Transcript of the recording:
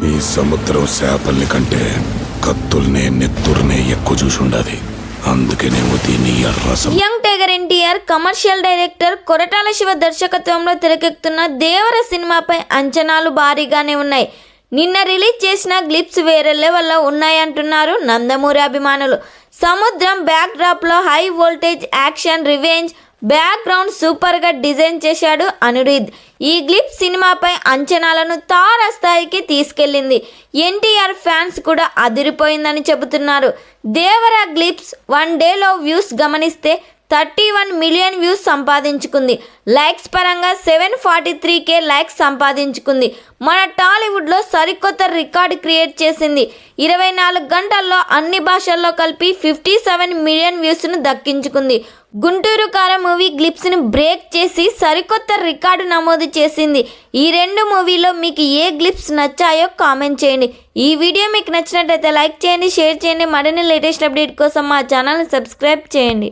ఈ సముద్రం చేపల్ని కంటే కత్తుల్నే నెత్తుర్నే ఎక్కువ చూసుండాది. అందుకేనేమో దీన్ని ఎర్రసం. Young tiger NTR commercial director Koratala Siva దర్శకత్వంలో తెరకెక్కుతున్న దేవర సినిమాపై అంచనాలు భారీగానే ఉన్నాయి. నిన్న రిలీజ్ చేసిన గ్లిప్స్ వేరే లెవెల్లో ఉన్నాయంటున్నారు నందమూరి అభిమానులు. సముద్రం బ్యాక్ డ్రాప్ లో high voltage action revenge background super గా డిజైన్ చేశాడు అనిరుద్. ఈ గ్లిప్స్ సినిమాపై అంచనాలను తారస్థాయికి తీసుకెళ్లింది. ఎన్టీఆర్ ఫ్యాన్స్ కూడా అదిరిపోయిందని చెబుతున్నారు. దేవర గ్లిప్స్ 1 డేలో వ్యూస్ గమనిస్తే 31 మిలియన్ వ్యూస్ సంపాదించుకుంది. లైక్స్ పరంగా 743K లైక్స్ సంపాదించుకుంది. మన టాలీవుడ్లో సరికొత్త రికార్డు క్రియేట్ చేసింది. 24 గంటల్లో అన్ని భాషల్లో కలిపి 57 మిలియన్ వ్యూస్ను దక్కించుకుంది. గుంటూరు కారం మూవీ గ్లిప్స్ను బ్రేక్ చేసి సరికొత్త రికార్డు నమోదు చేసింది. ఈ 2 మూవీలో మీకు ఏ గ్లిప్స్ నచ్చాయో కామెంట్ చేయండి. ఈ వీడియో మీకు నచ్చినట్లయితే లైక్ చేయండి, షేర్ చేయండి. మరిన్ని లేటెస్ట్ అప్డేట్ కోసం మా ఛానల్ని సబ్స్క్రైబ్ చేయండి.